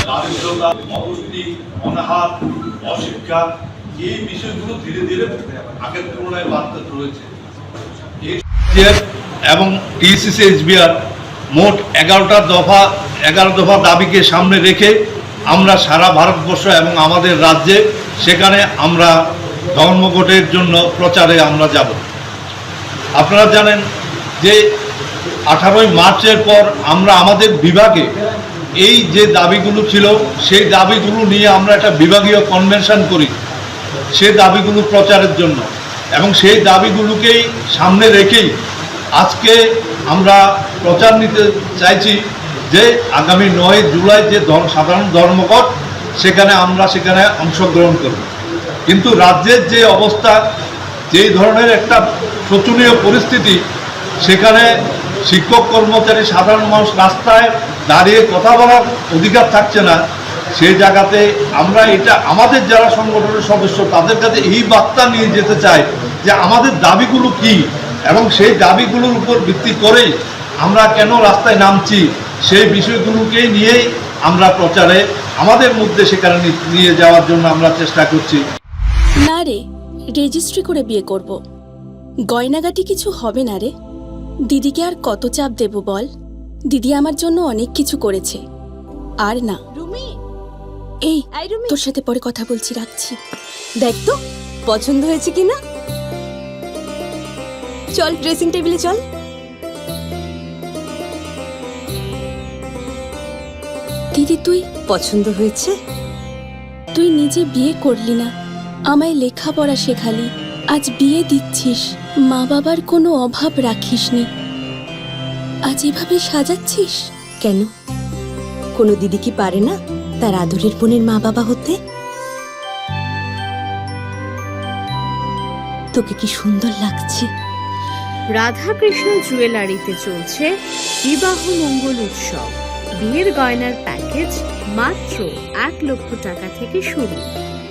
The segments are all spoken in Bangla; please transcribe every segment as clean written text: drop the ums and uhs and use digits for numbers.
দারিদ্রতা, অপুষ্টি, অনাহার, অশিক্ষা, এই বিষয়গুলো ধীরে ধীরে আগের তুলনায় বাড়তে রয়েছে। এবং টিএসসিসি এসবিআর মোট 11 দফা দাবিকে সামনে রেখে আমরা সারা ভারতবর্ষ এবং আমাদের রাজ্যে সেখানে আমরা ধর্মঘটের জন্য প্রচারে আমরা যাব। আপনারা জানেন যে 18ই মার্চের পর আমরা আমাদের বিভাগে এই যে দাবিগুলো ছিল সেই দাবিগুলো নিয়ে আমরা একটা বিভাগীয় কনভেনশন করি সেই দাবিগুলো প্রচারের জন্য, এবং সেই দাবিগুলোকেই সামনে রেখেই আজকে আমরা প্রচার নিতে চাইছি যে আগামী 9 জুলাই যে সাধারণ ধর্মঘট সেখানে অংশগ্রহণ করব। কিন্তু রাজ্যের যে অবস্থা, যেই ধরনের একটা শোচনীয় পরিস্থিতি, সেখানে শিক্ষক কর্মচারী সাধারণ মানুষ রাস্তায় দাঁড়িয়ে কথা বলার অধিকার থাকছে না। সেই জায়গাতে আমরা এটা আমাদের যারা সংগঠনের সদস্য তাদের কাছে এই বার্তা নিয়ে যেতে চাই যে আমাদের দাবিগুলো কি, এবং সেই দাবিগুলোর উপর ভিত্তি করেই আমরা কেন রাস্তায় নামছি সেই বিষয়গুলোকেই নিয়েই আমরা প্রচারে আমাদের মধ্যে সেখানে নিয়ে যাওয়ার জন্য আমরা চেষ্টা করছি। না রে, রেজিস্ট্রি করে বিয়ে করব। গয়নাগাটি কিছু হবে না রে। দিদিকে আর কত চাপ দেব বল? দিদি আমার জন্য অনেক কিছু করেছে। আর না এই তোর সাথে পরে কথা বলছি, রাখছি। দেখ তো পছন্দ হয়েছে কিনা। চল ড্রেসিং টেবিলে চল। দিদি তুই পছন্দ হয়েছে? তুই নিজে বিয়ে করলি না, আমায় লেখাপড়া শেখালি, আজ বিয়ে দিচ্ছিস, মা বাবার কোনো অভাব রাখিসনি, আজ এভাবে সাজাচ্ছিস কেন? কোনো দিদি কি পারে না তার আদরের বোনের মা বাবা হতে? তোকে কি সুন্দর লাগছে। রাধাকৃষ্ণ জুয়েলারিতে চলছে বিবাহ মঙ্গল উৎসব। বিয়ের গয়নার প্যাকেজ মাত্র 1 লক্ষ টাকা থেকে শুরু।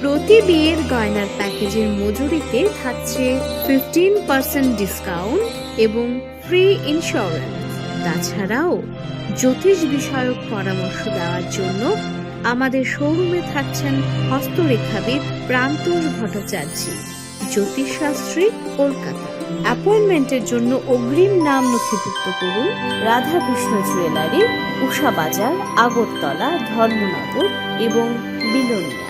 প্রতি বিয়ের গয়নার প্যাকেজের মজুরিতে থাকছে 15% ডিসকাউন্ট এবং ফ্রি ইন্স্যুরেন্স। তাছাড়াও জ্যোতিষ বিষয়ক পরামর্শ দেওয়ার জন্য আমাদের শোরুমে থাকছেন হস্তরেখাবিদ প্রান্তোষ ভট্টাচার্য, জ্যোতিষশাস্ত্রী, কলকাতা। অ্যাপয়েন্টমেন্টের জন্য অগ্রিম নাম নথিভুক্ত করুন রাধাকৃষ্ণ জুয়েলারি, উষা বাজার, আগরতলা, ধর্মনগর এবং বিলোনিয়া।